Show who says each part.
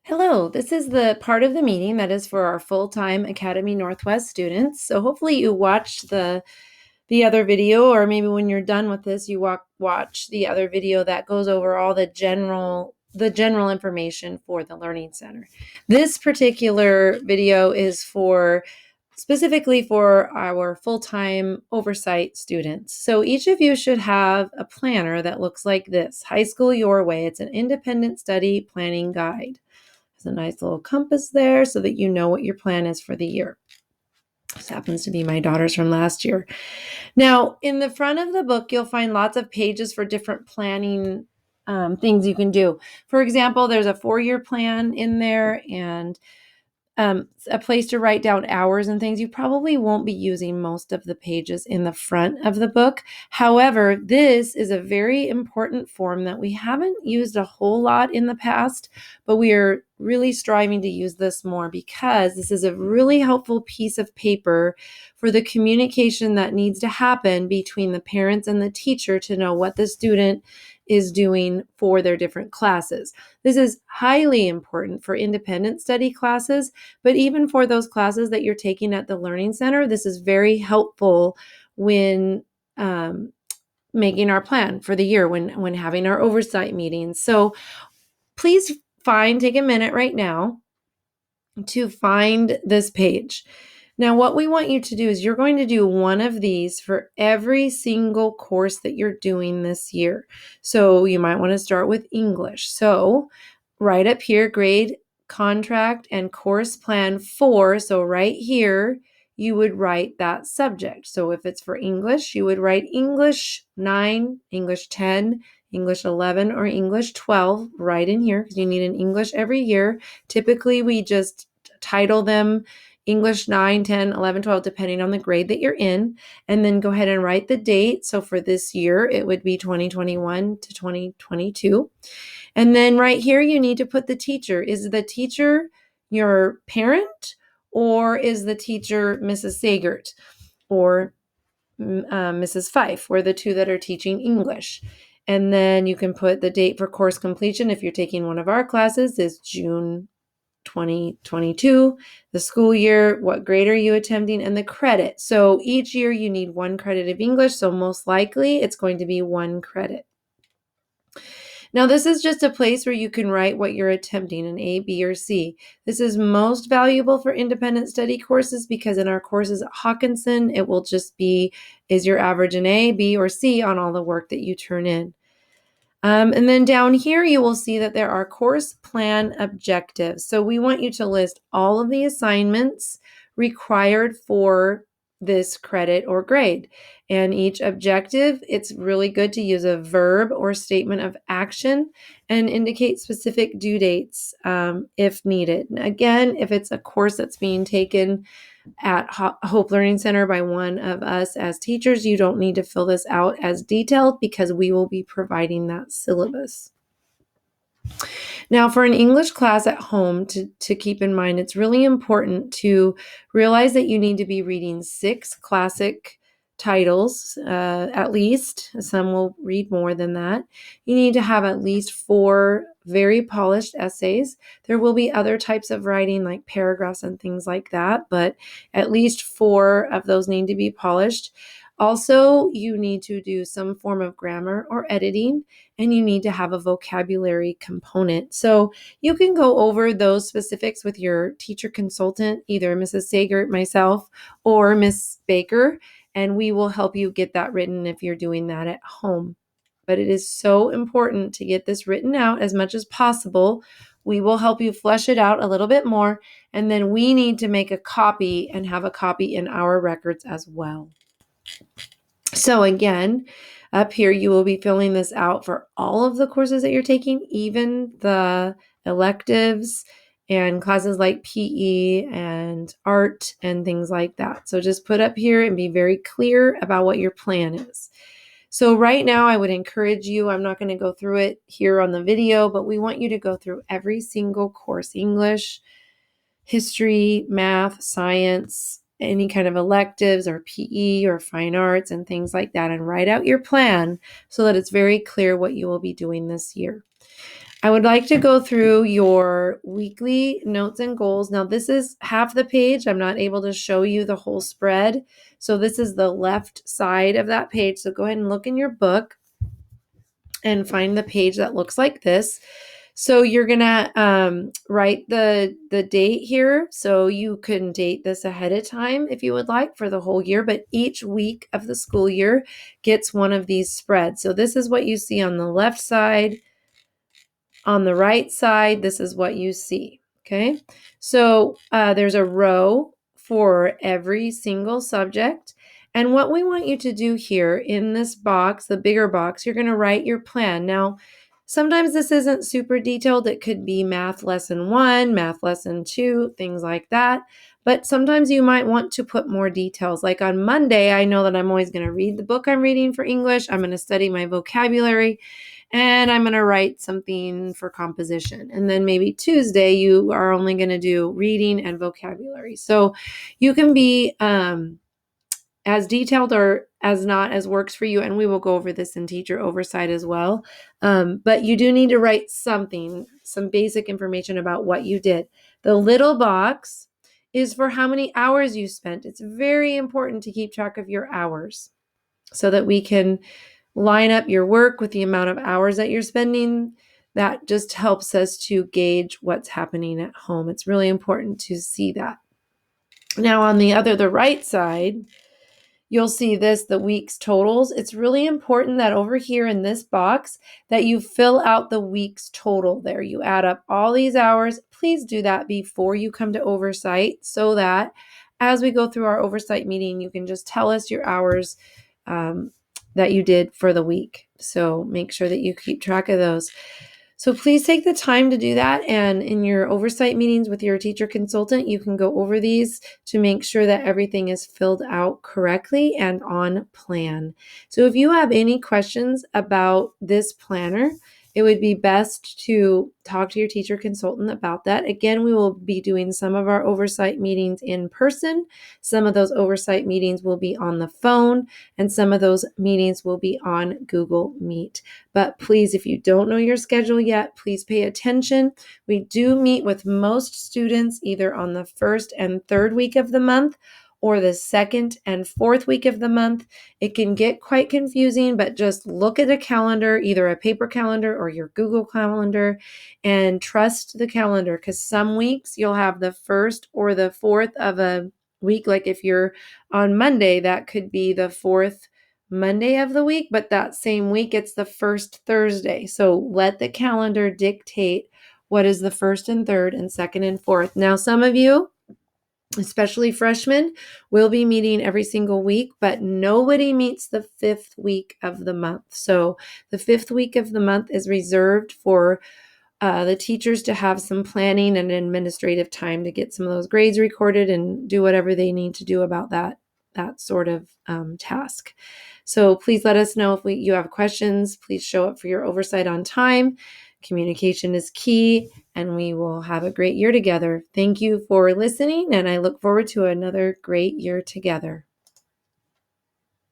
Speaker 1: Hello, this is the part of the meeting that is for our full-time Academy Northwest students. So hopefully you watched the other video, or maybe when you're done with this, you watch the other video that goes over all the general information for the Learning Center. This particular video is specifically for our full-time oversight students. So each of you should have a planner that looks like this: High School Your Way. It's an independent study planning guide. There's a nice little compass there so that you know what your plan is for the year. This happens to be my daughter's from last year. Now, in the front of the book, you'll find lots of pages for different planning things you can do. For example, there's a 4-year plan in there, and a place to write down hours and things. You probably won't be using most of the pages in the front of the book. However, this is a very important form that we haven't used a whole lot in the past, but we are really striving to use this more because this is a really helpful piece of paper for the communication that needs to happen between the parents and the teacher to know what the student is doing for their different classes. This is highly important for independent study classes, but even for those classes that you're taking at the Learning Center, this is very helpful when making our plan for the year, when having our oversight meetings. So please take a minute right now to find this page. Now, what we want you to do is you're going to do one of these for every single course that you're doing this year. So you might want to start with English. So right up here, grade, contract, and course plan 4. So right here, you would write that subject. So if it's for English, you would write English 9, English 10, English 11, or English 12 right in here because you need an English every year. Typically, we just title them English 9, 10, 11, 12, depending on the grade that you're in, and then go ahead and write the date. So for this year, it would be 2021 to 2022. And then right here, you need to put the teacher. Is the teacher your parent, or is the teacher Mrs. Sagert or Mrs. Fife? We're the two that are teaching English. And then you can put the date for course completion. If you're taking one of our classes, is June 2022, the school year, what grade are you attempting, and the credit. So each year you need 1 credit of English, so most likely it's going to be 1 credit. Now, this is just a place where you can write what you're attempting, an A, B, or C. This is most valuable for independent study courses because in our courses at Hawkinson, it will just be, is your average an A, B, or C on all the work that you turn in. And then down here, you will see that there are course plan objectives. So we want you to list all of the assignments required for this credit or grade. And each objective, it's really good to use a verb or statement of action and indicate specific due dates if needed. And again, if it's a course that's being taken at Hope Learning Center by one of us as teachers, you don't need to fill this out as detailed because we will be providing that syllabus. Now, for an English class at home, to keep in mind, it's really important to realize that you need to be reading 6 classic titles, at least. Some will read more than that. You need to have at least 4 very polished essays. There will be other types of writing like paragraphs and things like that, but at least 4 of those need to be polished. Also, you need to do some form of grammar or editing, and you need to have a vocabulary component. So you can go over those specifics with your teacher consultant, either Mrs. Sagert, myself, or Miss Baker, and we will help you get that written if you're doing that at home. But it is so important to get this written out as much as possible. We will help you flesh it out a little bit more, and then we need to make a copy and have a copy in our records as well. So again, up here, you will be filling this out for all of the courses that you're taking, even the electives and classes like PE and art and things like that. So just put up here and be very clear about what your plan is. So right now, I would encourage you, I'm not going to go through it here on the video, but we want you to go through every single course: English, history, math, science, any kind of electives or PE or fine arts and things like that, and write out your plan so that it's very clear what you will be doing this year. I would like to go through your weekly notes and goals. Now, this is half the page. I'm not able to show you the whole spread. So this is the left side of that page. So go ahead and look in your book and find the page that looks like this. So you're gonna write the date here. So you can date this ahead of time if you would like for the whole year, but each week of the school year gets one of these spreads. So this is what you see on the left side. On the right side, this is what you see. Okay, so there's a row for every single subject. And what we want you to do here in this box, the bigger box, you're going to write your plan. Now, sometimes this isn't super detailed. It could be math lesson 1, math lesson 2, things like that. But sometimes you might want to put more details. Like on Monday, I know that I'm always going to read the book I'm reading for English. I'm going to study my vocabulary, and I'm going to write something for composition. And then maybe Tuesday, you are only going to do reading and vocabulary. So you can be as detailed or as not as works for you. And we will go over this in teacher oversight as well. But you do need to write something, some basic information about what you did. The little box is for how many hours you spent. It's very important to keep track of your hours so that we can line up your work with the amount of hours that you're spending. That just helps us to gauge what's happening at home. It's really important to see that. Now on the right side, you'll see this, the week's totals. It's really important that over here in this box that you fill out the week's total there. You add up all these hours. Please do that before you come to oversight so that as we go through our oversight meeting, you can just tell us your hours that you did for the week. So make sure that you keep track of those. So please take the time to do that. And in your oversight meetings with your teacher consultant, you can go over these to make sure that everything is filled out correctly and on plan. So if you have any questions about this planner, it would be best to talk to your teacher consultant about that. Again, we will be doing some of our oversight meetings in person. Some of those oversight meetings will be on the phone, and some of those meetings will be on Google Meet. But please, if you don't know your schedule yet, please pay attention. We do meet with most students either on the first and third week of the month or the second and fourth week of the month. It can get quite confusing, but just look at a calendar, either a paper calendar or your Google Calendar, and trust the calendar, because some weeks you'll have the first or the fourth of a week. Like if you're on Monday, that could be the fourth Monday of the week, but that same week it's the first Thursday. So let the calendar dictate what is the first and third and second and fourth. Now, some of you, especially freshmen, will be meeting every single week, but nobody meets the fifth week of the month. So the fifth week of the month is reserved for the teachers to have some planning and administrative time to get some of those grades recorded and do whatever they need to do about that sort of task. So please let us know if you have questions. Please show up for your oversight on time. Communication is key, and we will have a great year together. Thank you for listening, and I look forward to another great year together.